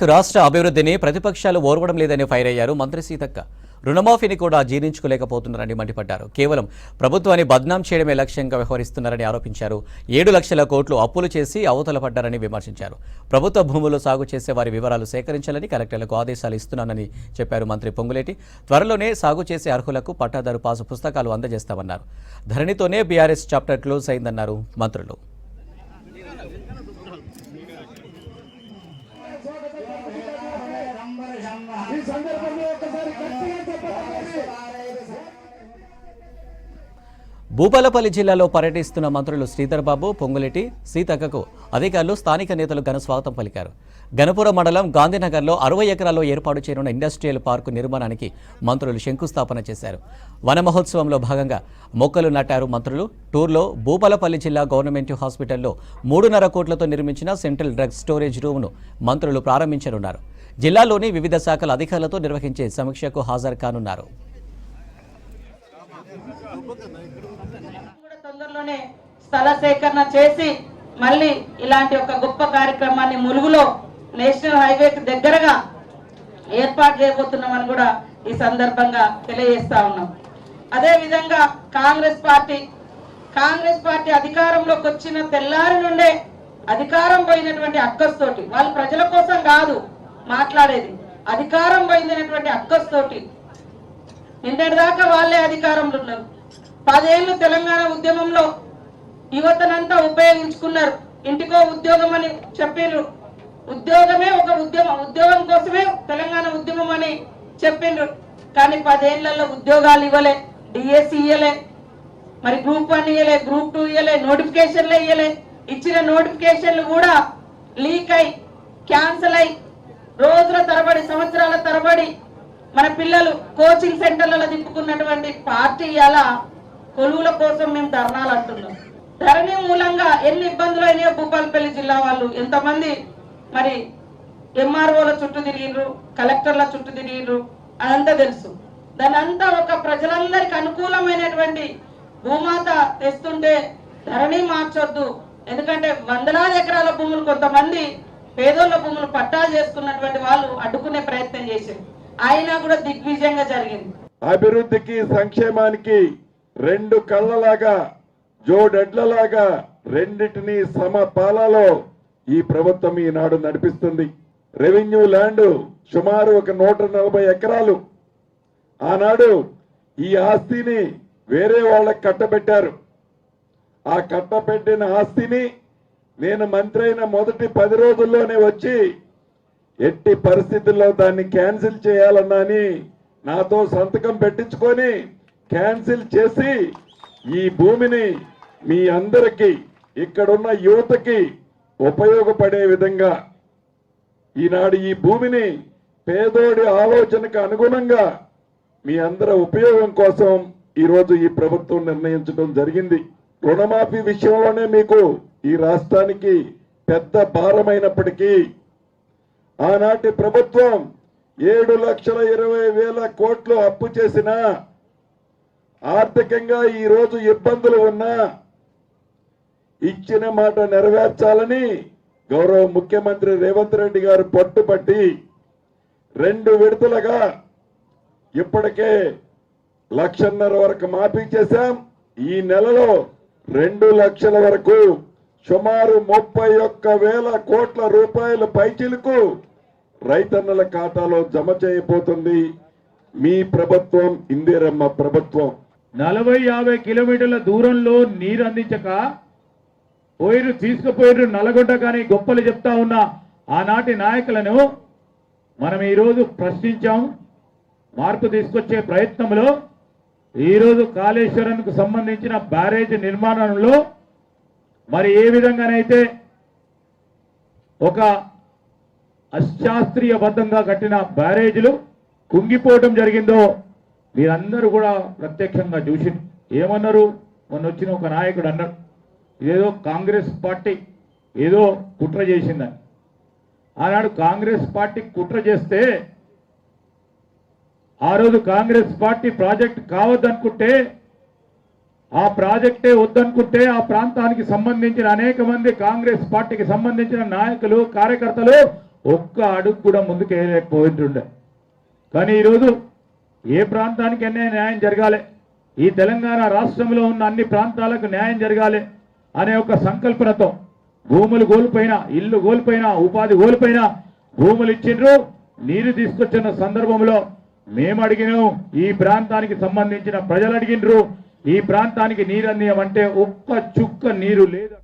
రాష్ట్ర అభివృద్ధిని ప్రతిపక్షాలు ఓర్వడం లేదని ఫైర్ అయ్యారు మంత్రి సీతక్క. రుణమాఫీని కూడా జీర్ణించుకోలేకపోతున్నారని మండిపడ్డారు. కేవలం ప్రభుత్వాన్ని బద్నాం చేయడమే లక్ష్యంగా వ్యవహరిస్తున్నారని ఆరోపించారు. 7 లక్షల కోట్లు అప్పులు చేసి అవతల పడ్డారని విమర్శించారు. ప్రభుత్వ భూములు సాగు చేసే వారి వివరాలు సేకరించాలని కలెక్టర్లకు ఆదేశాలు ఇస్తున్నానని చెప్పారు మంత్రి పొంగులేటి. త్వరలోనే సాగు చేసే అర్హులకు పట్టాదారు పాసు పుస్తకాలు అందజేస్తామన్నారు. ధరణితోనే బీఆర్ఎస్ చాప్టర్ క్లోజ్ అయిందన్నారు మంత్రులు. భూపాలపల్లి జిల్లాలో పర్యటిస్తున్న మంత్రులు శ్రీధర్ బాబు, పొంగులేటి, సీతక్కకు అధికారులు, స్థానిక నేతలు ఘన స్వాగతం పలికారు. గణపురం మండలం గాంధీనగర్లో 60 ఎకరాల్లో ఏర్పాటు చేయనున్న ఇండస్ట్రియల్ పార్కు నిర్మాణానికి మంత్రులు శంకుస్థాపన చేశారు. వన మహోత్సవంలో భాగంగా మొక్కలు నాటారు మంత్రులు. టూర్లో భూపాలపల్లి జిల్లా గవర్నమెంట్ హాస్పిటల్లో 3.5 కోట్లతో నిర్మించిన సెంట్రల్ డ్రగ్ స్టోరేజ్ రూమ్ను మంత్రులు ప్రారంభించనున్నారు. జిల్లాలోని వివిధ శాఖల అధికారులతో నిర్వహించే సమీక్షకు హాజరు కానున్నారు. తొందరలోనే స్థల సేకరణ చేసి మళ్ళీ ఇలాంటి ఒక గొప్ప కార్యక్రమాన్ని ములుగులో నేషనల్ హైవేకి దగ్గరగా ఏర్పాటు చేయబోతున్నామని కూడా ఈ సందర్భంగా తెలియజేస్తా ఉన్నాం. అదే విధంగా కాంగ్రెస్ పార్టీ అధికారంలోకి వచ్చిన తెల్లారి నుండే అధికారం పోయినటువంటి అక్కస్తోటి, వాళ్ళు ప్రజల కోసం కాదు మాట్లాడేది, అధికారం పోయినటువంటి అక్కస్తోటి నిన్నటిదాకా వాళ్ళే అధికారంలో ఉన్నారు. 10 ఏళ్ళు తెలంగాణ ఉద్యమంలో యువతనంతా ఉపయోగించుకున్నారు. ఇంటికో ఉద్యోగం అని చెప్పిర్రు. ఉద్యోగమే ఒక ఉద్యోగం కోసమే తెలంగాణ ఉద్యమం అని చెప్పిండ్రు. కానీ 10 ఏళ్లలో ఉద్యోగాలు ఇవ్వలే, డిఎస్సి ఇవ్వలే, మరి గ్రూప్ 1 ఇవ్వలే, గ్రూప్ 2 ఇవ్వలే, నోటిఫికేషన్లు ఇవ్వలే. ఇచ్చిన నోటిఫికేషన్లు కూడా లీక్ అయి క్యాన్సల్ అయి రోజుల తరబడి, సంవత్సరాల తరబడి మన పిల్లలు కోచింగ్ సెంటర్లలో దిప్పుకున్నటువంటి పార్టీ ఇలా కొలువుల కోసం మేము ధర్నాలు అంటున్నాం. ధరణి మూలంగా ఎన్ని ఇబ్బందులు అయినాయో భూపాలపల్లి జిల్లా వాళ్ళు ఎంతమంది మరి ఎంఆర్ఓల చుట్టూ తిరిగిర్రు, కలెక్టర్ల చుట్టూ తిరిగిర్రు, అదంతా తెలుసు. దాని అంతా ఒక ప్రజలందరికి అనుకూలమైనటువంటి భూమాత తెస్తుంటే ధరణి మార్చొద్దు. ఎందుకంటే వందలాది ఎకరాల భూములు కొంతమంది పేదోళ్ళ భూములు పట్టాలు చేసుకున్నటువంటి వాళ్ళు అడ్డుకునే ప్రయత్నం చేశారు. అయినా కూడా దిగ్విజయంగా జరిగింది. అభివృద్ధికి, సంక్షేమానికి 2 కళ్ళలాగా, జోడెడ్లలాగా రెండింటినీ సమపాలలో ఈ ప్రభుత్వం ఈనాడు నడిపిస్తుంది. రెవెన్యూ ల్యాండ్ సుమారు ఒక 140 ఎకరాలు. ఆనాడు ఈ ఆస్తిని వేరే వాళ్ళకి కట్టబెట్టారు. ఆ కట్టబెట్టిన ఆస్తిని నేను మంత్రి అయిన మొదటి 10 రోజుల్లోనే వచ్చి ఎట్టి పరిస్థితుల్లో దాన్ని క్యాన్సిల్ చేయాలన్నాని నాతో సంతకం పెట్టించుకొని క్యాన్సిల్ చేసి ఈ భూమిని మీ అందరికీ, ఇక్కడున్న యువతకి ఉపయోగపడే విధంగా ఈనాడు ఈ భూమిని పేదోడి ఆలోచనకు అనుగుణంగా మీ అందరి ఉపయోగం కోసం ఈరోజు ఈ ప్రభుత్వం నిర్ణయించడం జరిగింది. రుణమాఫీ విషయంలోనే మీకు ఈ రాష్ట్రానికి పెద్ద భారమైనప్పటికీ ఆనాటి ప్రభుత్వం 7,20,000 కోట్లు అప్పు చేసినా, ఆర్థికంగా ఈ రోజు ఇబ్బందులు ఉన్నా ఇచ్చిన మాట నెరవేర్చాలని గౌరవ ముఖ్యమంత్రి రేవంత్ రెడ్డి గారు పట్టుబట్టి 2 విడతలుగా ఇప్పటికే 1,50,000 వరకు మాఫీ చేశాం. ఈ నెలలో 2 లక్షల వరకు సుమారు 31,000 కోట్ల రూపాయల పైచిలకు రైతన్నల ఖాతాలో జమ చేయబోతుంది మీ ప్రభుత్వం, ఇందిరమ్మ ప్రభుత్వం. 40-50 కిలోమీటర్ల దూరంలో నీరు అందించక తీసుకుపోయిరు నల్గొండ కానీ గొప్పలు చెప్తా ఉన్న ఆనాటి నాయకులను మనం ఈరోజు ప్రశ్నించాం. మార్పు తీసుకొచ్చే ప్రయత్నంలో ఈరోజు కాళేశ్వరంకు సంబంధించిన బ్యారేజ్ నిర్మాణంలో మరి ఏ విధంగానైతే ఒక అశాస్త్రీయబద్ధంగా కట్టిన బ్యారేజీలు కుంగిపోవటం జరిగిందో మీరందరూ కూడా ప్రత్యక్షంగా చూసి ఏమన్నారు. మొన్న వచ్చిన ఒక నాయకుడు అన్నాడు, ఇదేదో కాంగ్రెస్ పార్టీ ఏదో కుట్ర చేసిందని. ఆనాడు కాంగ్రెస్ పార్టీ కుట్ర చేస్తే ఆ రోజు కాంగ్రెస్ పార్టీ ప్రాజెక్ట్ కావద్దనుకుంటే ఆ ప్రాజెక్టే వద్దనుకుంటే ఆ ప్రాంతానికి సంబంధించిన అనేక మంది కాంగ్రెస్ పార్టీకి సంబంధించిన నాయకులు కార్యకర్తలు ఒక్క అడుగు కూడా ముందుకు వేయలేకపోతుండే. కానీ ఈరోజు ఏ ప్రాంతానికైనా న్యాయం జరగాలి, ఈ తెలంగాణ రాష్ట్రంలో ఉన్న అన్ని ప్రాంతాలకు న్యాయం జరగాలి అనే ఒక సంకల్పనతో భూములు కోల్పోయినా, ఇల్లు కోల్పోయినా, ఉపాధి కోల్పోయినా భూములు ఇచ్చిండ్రు. నీరు తీసుకొచ్చిన సందర్భంలో మేము అడిగినాం, ఈ ప్రాంతానికి సంబంధించిన ప్రజలు అడిగినరు, ఈ ప్రాంతానికి నీరు అందియమంటే ఒక్క చుక్క నీరు లేదు.